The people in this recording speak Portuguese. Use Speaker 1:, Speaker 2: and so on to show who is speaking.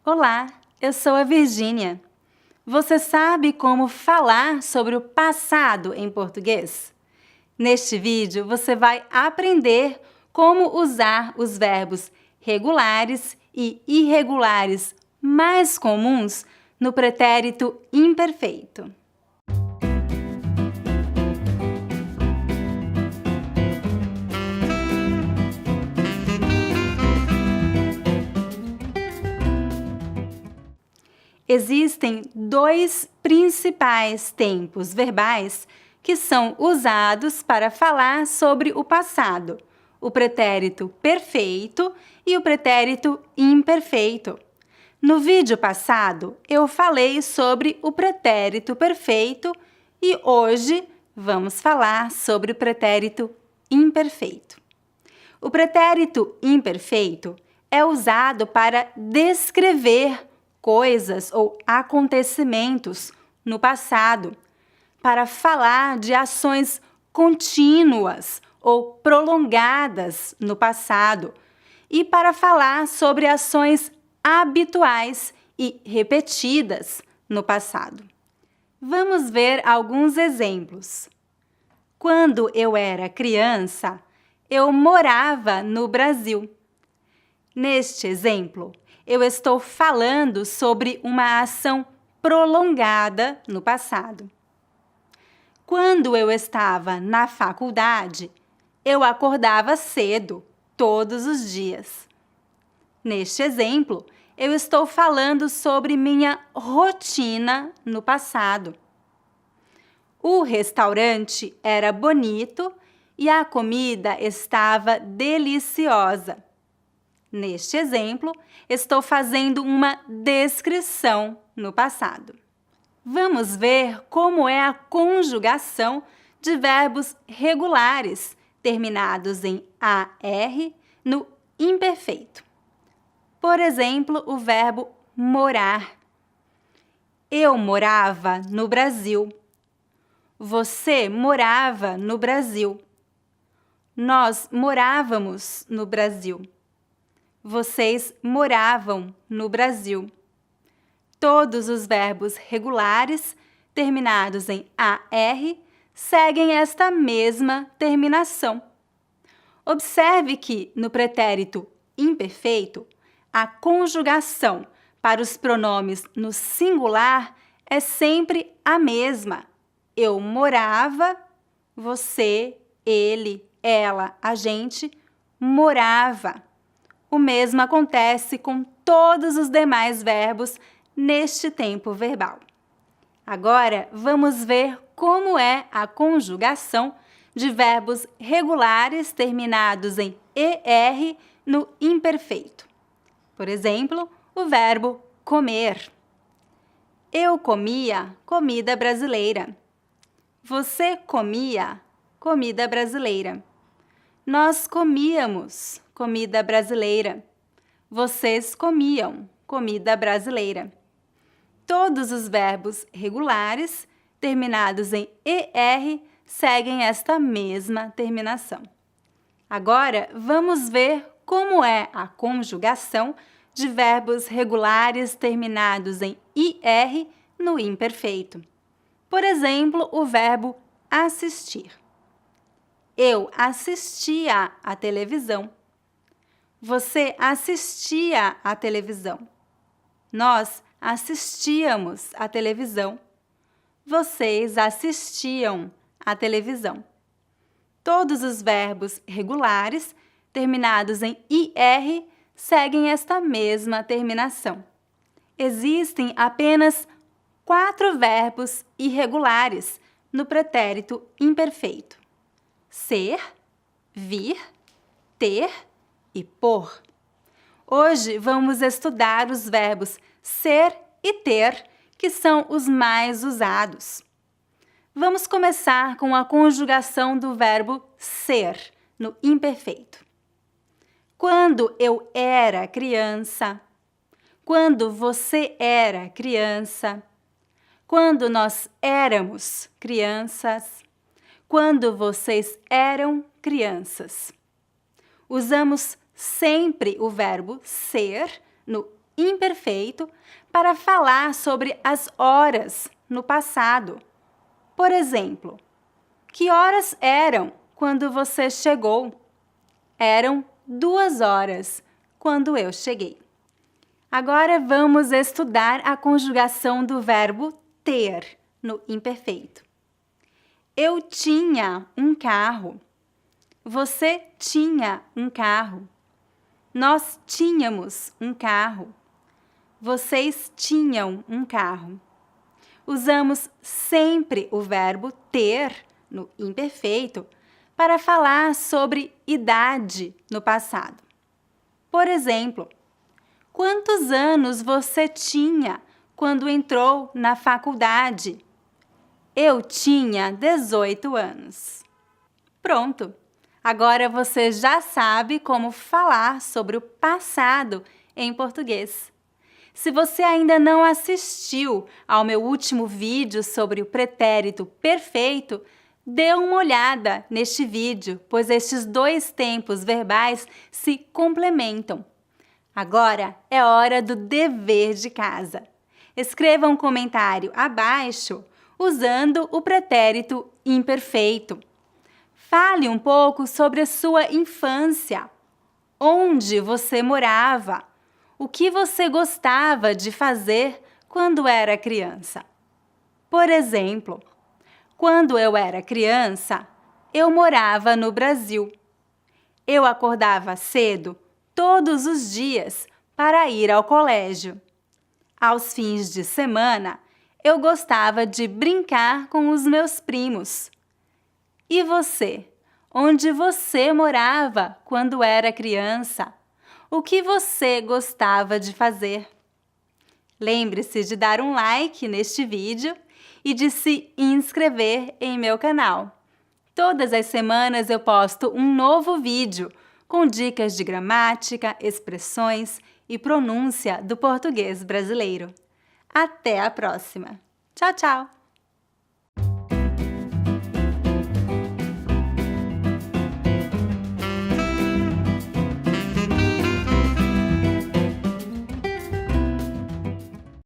Speaker 1: Olá, eu sou a Virgínia. Você sabe como falar sobre o passado em português? Neste vídeo, você vai aprender como usar os verbos regulares e irregulares mais comuns no pretérito imperfeito. Existem dois principais tempos verbais que são usados para falar sobre o passado: o pretérito perfeito e o pretérito imperfeito. No vídeo passado, eu falei sobre o pretérito perfeito e hoje vamos falar sobre o pretérito imperfeito. O pretérito imperfeito é usado para descrever coisas ou acontecimentos no passado, para falar de ações contínuas ou prolongadas no passado e para falar sobre ações habituais e repetidas no passado. Vamos ver alguns exemplos. Quando eu era criança, eu morava no Brasil. Neste exemplo, eu estou falando sobre uma ação prolongada no passado. Quando eu estava na faculdade, eu acordava cedo, todos os dias. Neste exemplo, eu estou falando sobre minha rotina no passado. O restaurante era bonito e a comida estava deliciosa. Neste exemplo, estou fazendo uma descrição no passado. Vamos ver como é a conjugação de verbos regulares terminados em AR no imperfeito. Por exemplo, o verbo morar. Eu morava no Brasil. Você morava no Brasil. Nós morávamos no Brasil. Vocês moravam no Brasil. Todos os verbos regulares terminados em AR seguem esta mesma terminação. Observe que, no pretérito imperfeito, a conjugação para os pronomes no singular é sempre a mesma. Eu morava, você, ele, ela, a gente morava. O mesmo acontece com todos os demais verbos neste tempo verbal. Agora, vamos ver como é a conjugação de verbos regulares terminados em ER no imperfeito. Por exemplo, o verbo comer. Eu comia comida brasileira. Você comia comida brasileira. Nós comíamos comida brasileira. Vocês comiam comida brasileira. Todos os verbos regulares terminados em ER seguem esta mesma terminação. Agora, vamos ver como é a conjugação de verbos regulares terminados em IR no imperfeito. Por exemplo, o verbo assistir. Eu assistia à televisão. Você assistia à televisão. Nós assistíamos à televisão. Vocês assistiam à televisão. Todos os verbos regulares terminados em IR seguem esta mesma terminação. Existem apenas 4 verbos irregulares no pretérito imperfeito: ser, vir, ter e por. Hoje vamos estudar os verbos ser e ter, que são os mais usados. Vamos começar com a conjugação do verbo ser no imperfeito. Quando eu era criança, quando você era criança, quando nós éramos crianças, quando vocês eram crianças. Usamos sempre o verbo ser no imperfeito para falar sobre as horas no passado. Por exemplo, que horas eram quando você chegou? Eram 2 horas quando eu cheguei. Agora vamos estudar a conjugação do verbo ter no imperfeito. Eu tinha um carro. Você tinha um carro. Nós tínhamos um carro. Vocês tinham um carro. Usamos sempre o verbo ter no imperfeito para falar sobre idade no passado. Por exemplo, quantos anos você tinha quando entrou na faculdade? Eu tinha 18 anos. Pronto! Agora você já sabe como falar sobre o passado em português. Se você ainda não assistiu ao meu último vídeo sobre o pretérito perfeito, dê uma olhada neste vídeo, pois estes dois tempos verbais se complementam. Agora é hora do dever de casa. Escreva um comentário abaixo usando o pretérito imperfeito. Fale um pouco sobre a sua infância. Onde você morava? O que você gostava de fazer quando era criança? Por exemplo, quando eu era criança, eu morava no Brasil. Eu acordava cedo todos os dias para ir ao colégio. Aos fins de semana, eu gostava de brincar com os meus primos. E você? Onde você morava quando era criança? O que você gostava de fazer? Lembre-se de dar um like neste vídeo e de se inscrever em meu canal. Todas as semanas eu posto um novo vídeo com dicas de gramática, expressões e pronúncia do português brasileiro. Até a próxima! Tchau, tchau!